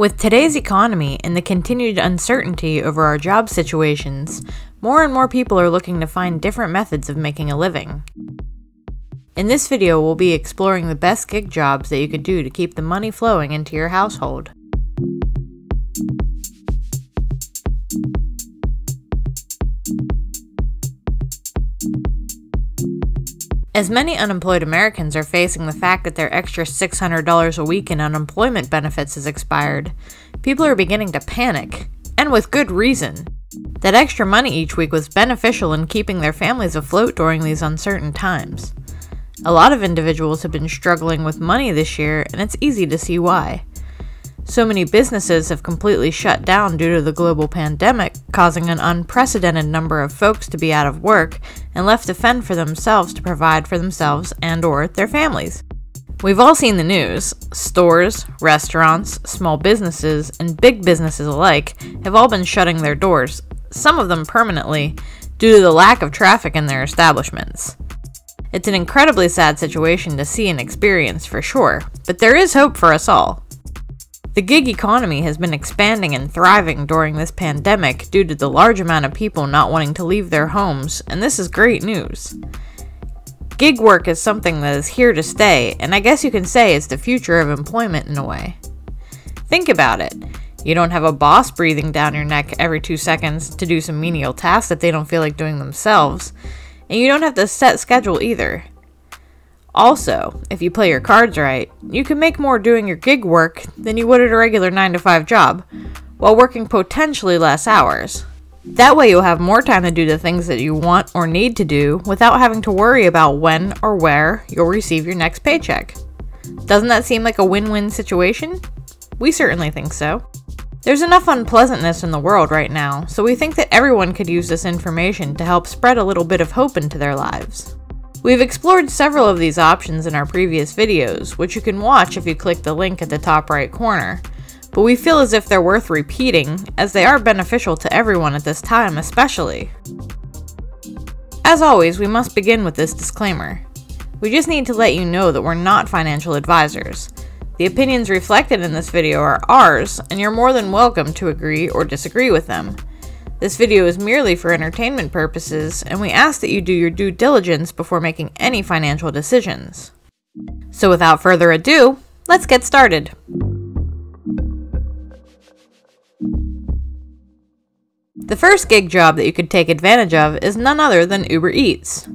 With today's economy and the continued uncertainty over our job situations, more and more people are looking to find different methods of making a living. In this video, we'll be exploring the best gig jobs that you could do to keep the money flowing into your household. As many unemployed Americans are facing the fact that their extra $600 a week in unemployment benefits has expired, people are beginning to panic, and with good reason. That extra money each week was beneficial in keeping their families afloat during these uncertain times. A lot of individuals have been struggling with money this year, and it's easy to see why. So many businesses have completely shut down due to the global pandemic, causing an unprecedented number of folks to be out of work and left to fend for themselves to provide for themselves and/or their families. We've all seen the news. Stores, restaurants, small businesses, and big businesses alike have all been shutting their doors, some of them permanently, due to the lack of traffic in their establishments. It's an incredibly sad situation to see and experience for sure, but there is hope for us all. The gig economy has been expanding and thriving during this pandemic due to the large amount of people not wanting to leave their homes, and this is great news. Gig work is something that is here to stay, and I guess you can say it's the future of employment in a way. Think about it. You don't have a boss breathing down your neck every 2 seconds to do some menial tasks that they don't feel like doing themselves, and you don't have to set schedule either. Also, if you play your cards right, you can make more doing your gig work than you would at a regular 9-to-5 job, while working potentially less hours. That way you'll have more time to do the things that you want or need to do without having to worry about when or where you'll receive your next paycheck. Doesn't that seem like a win-win situation? We certainly think so. There's enough unpleasantness in the world right now, so we think that everyone could use this information to help spread a little bit of hope into their lives. We've explored several of these options in our previous videos, which you can watch if you click the link at the top right corner, but we feel as if they're worth repeating, as they are beneficial to everyone at this time especially. As always, we must begin with this disclaimer. We just need to let you know that we're not financial advisors. The opinions reflected in this video are ours, and you're more than welcome to agree or disagree with them. This video is merely for entertainment purposes, and we ask that you do your due diligence before making any financial decisions. So without further ado, let's get started. The first gig job that you could take advantage of is none other than Uber Eats.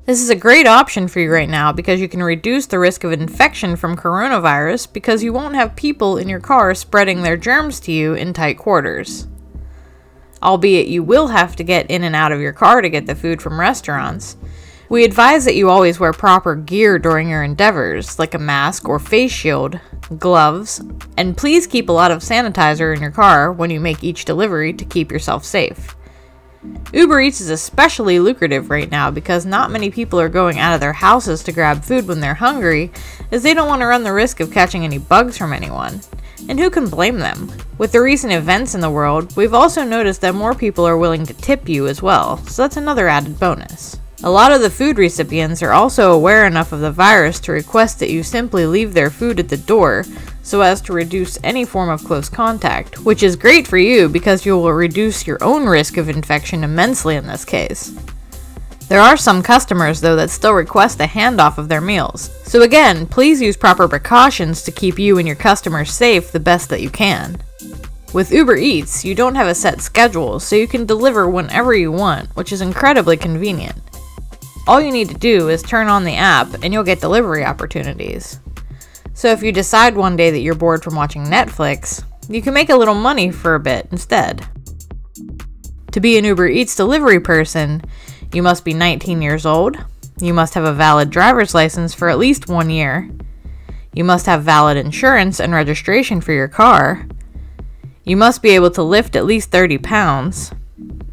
This is a great option for you right now because you can reduce the risk of infection from coronavirus because you won't have people in your car spreading their germs to you in tight quarters. Albeit you will have to get in and out of your car to get the food from restaurants. We advise that you always wear proper gear during your endeavors, like a mask or face shield, gloves, and please keep a lot of sanitizer in your car when you make each delivery to keep yourself safe. Uber Eats is especially lucrative right now because not many people are going out of their houses to grab food when they're hungry, as they don't want to run the risk of catching any bugs from anyone. And who can blame them? With the recent events in the world, we've also noticed that more people are willing to tip you as well, so that's another added bonus. A lot of the food recipients are also aware enough of the virus to request that you simply leave their food at the door so as to reduce any form of close contact, which is great for you because you will reduce your own risk of infection immensely in this case. There are some customers, though, that still request a handoff of their meals. So again, please use proper precautions to keep you and your customers safe the best that you can. With Uber Eats, you don't have a set schedule, so you can deliver whenever you want, which is incredibly convenient. All you need to do is turn on the app and you'll get delivery opportunities. So if you decide one day that you're bored from watching Netflix, you can make a little money for a bit instead. To be an Uber Eats delivery person, you must be 19 years old, you must have a valid driver's license for at least 1 year, you must have valid insurance and registration for your car, you must be able to lift at least 30 pounds,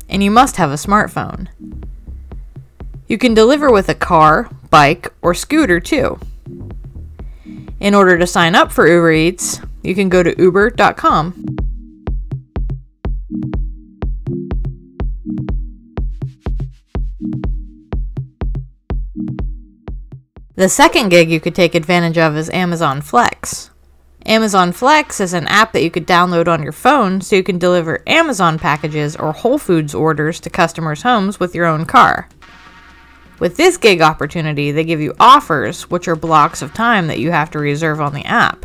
and you must have a smartphone. You can deliver with a car, bike, or scooter too. In order to sign up for Uber Eats, you can go to uber.com. The second gig you could take advantage of is Amazon Flex. Amazon Flex is an app that you could download on your phone so you can deliver Amazon packages or Whole Foods orders to customers' homes with your own car. With this gig opportunity, they give you offers, which are blocks of time that you have to reserve on the app.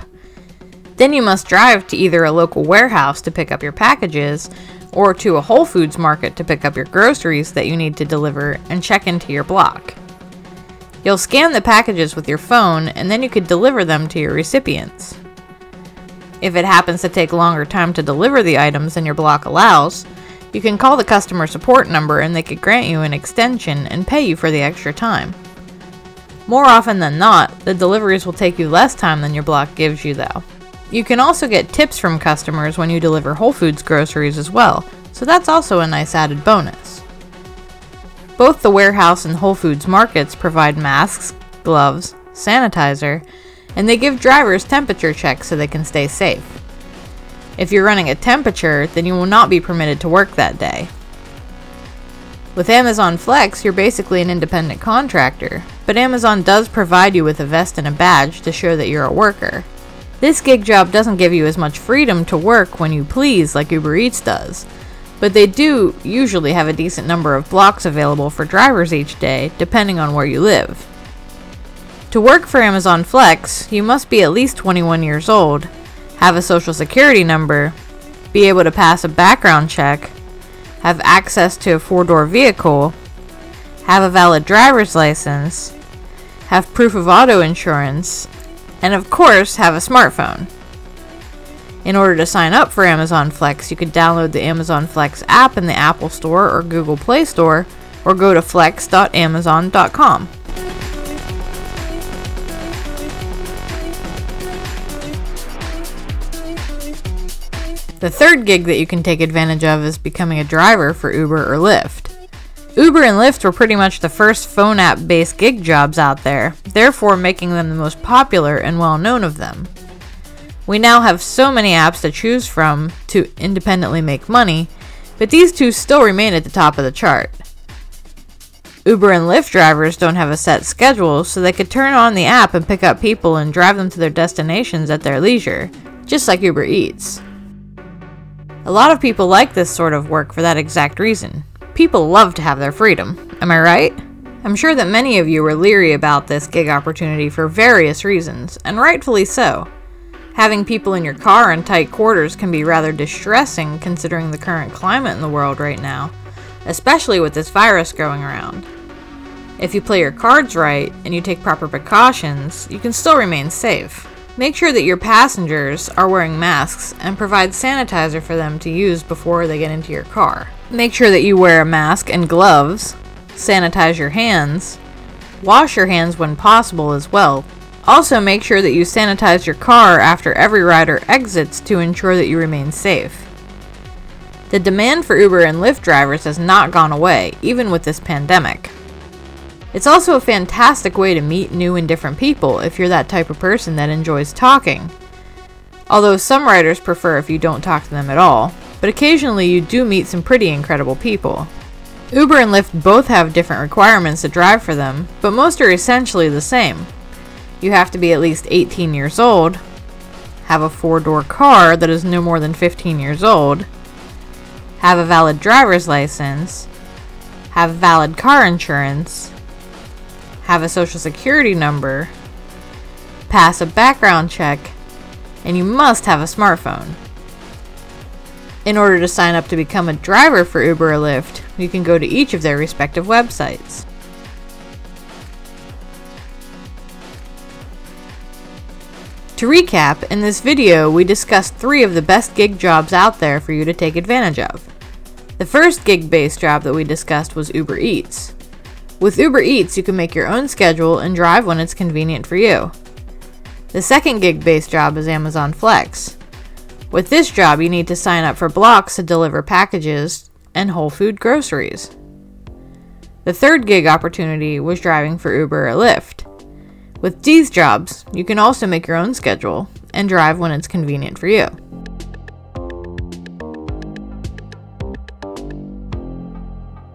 Then you must drive to either a local warehouse to pick up your packages or to a Whole Foods market to pick up your groceries that you need to deliver and check into your block. You'll scan the packages with your phone and then you could deliver them to your recipients. If it happens to take longer time to deliver the items than your block allows, you can call the customer support number and they could grant you an extension and pay you for the extra time. More often than not, the deliveries will take you less time than your block gives you though. You can also get tips from customers when you deliver Whole Foods groceries as well, so that's also a nice added bonus. Both the warehouse and Whole Foods markets provide masks, gloves, sanitizer, and they give drivers temperature checks so they can stay safe. If you're running a temperature, then you will not be permitted to work that day. With Amazon Flex, you're basically an independent contractor, but Amazon does provide you with a vest and a badge to show that you're a worker. This gig job doesn't give you as much freedom to work when you please like Uber Eats does, but they do usually have a decent number of blocks available for drivers each day, depending on where you live. To work for Amazon Flex, you must be at least 21 years old, have a social security number, be able to pass a background check, have access to a 4-door vehicle, have a valid driver's license, have proof of auto insurance, and of course, have a smartphone. In order to sign up for Amazon Flex, you could download the Amazon Flex app in the Apple Store or Google Play Store, or go to flex.amazon.com. The third gig that you can take advantage of is becoming a driver for Uber or Lyft. Uber and Lyft were pretty much the first phone app-based gig jobs out there, therefore making them the most popular and well-known of them. We now have so many apps to choose from to independently make money, but these two still remain at the top of the chart. Uber and Lyft drivers don't have a set schedule, so they could turn on the app and pick up people and drive them to their destinations at their leisure, just like Uber Eats. A lot of people like this sort of work for that exact reason. People love to have their freedom, am I right? I'm sure that many of you are leery about this gig opportunity for various reasons, and rightfully so. Having people in your car in tight quarters can be rather distressing considering the current climate in the world right now, especially with this virus going around. If you play your cards right and you take proper precautions, you can still remain safe. Make sure that your passengers are wearing masks and provide sanitizer for them to use before they get into your car. Make sure that you wear a mask and gloves, sanitize your hands, wash your hands when possible as well. Also make sure that you sanitize your car after every rider exits to ensure that you remain safe. The demand for Uber and Lyft drivers has not gone away, even with this pandemic. It's also a fantastic way to meet new and different people if you're that type of person that enjoys talking. Although some riders prefer if you don't talk to them at all, but occasionally you do meet some pretty incredible people. Uber and Lyft both have different requirements to drive for them, but most are essentially the same. You have to be at least 18 years old, have a 4-door car that is no more than 15 years old, have a valid driver's license, have valid car insurance, have a social security number, pass a background check, and you must have a smartphone. In order to sign up to become a driver for Uber or Lyft, you can go to each of their respective websites. To recap, in this video we discussed 3 of the best gig jobs out there for you to take advantage of. The first gig-based job that we discussed was Uber Eats. With Uber Eats, you can make your own schedule and drive when it's convenient for you. The second gig-based job is Amazon Flex. With this job, you need to sign up for blocks to deliver packages and Whole Food groceries. The third gig opportunity was driving for Uber or Lyft. With these jobs, you can also make your own schedule and drive when it's convenient for you.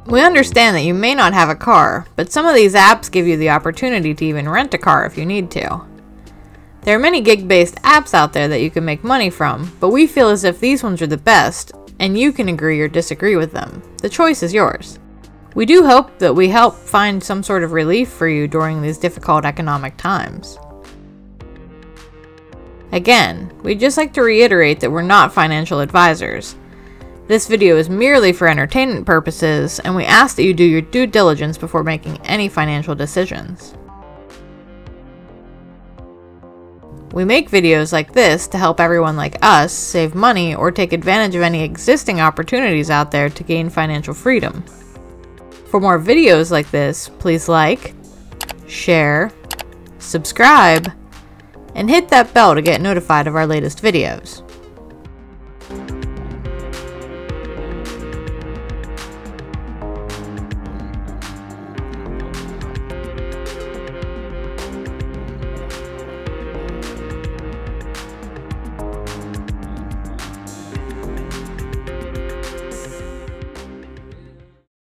We understand that you may not have a car, but some of these apps give you the opportunity to even rent a car if you need to. There are many gig-based apps out there that you can make money from, but we feel as if these ones are the best, and you can agree or disagree with them. The choice is yours. We do hope that we help find some sort of relief for you during these difficult economic times. Again, we'd just like to reiterate that we're not financial advisors. This video is merely for entertainment purposes, and we ask that you do your due diligence before making any financial decisions. We make videos like this to help everyone like us save money or take advantage of any existing opportunities out there to gain financial freedom. For more videos like this, please like, share, subscribe, and hit that bell to get notified of our latest videos.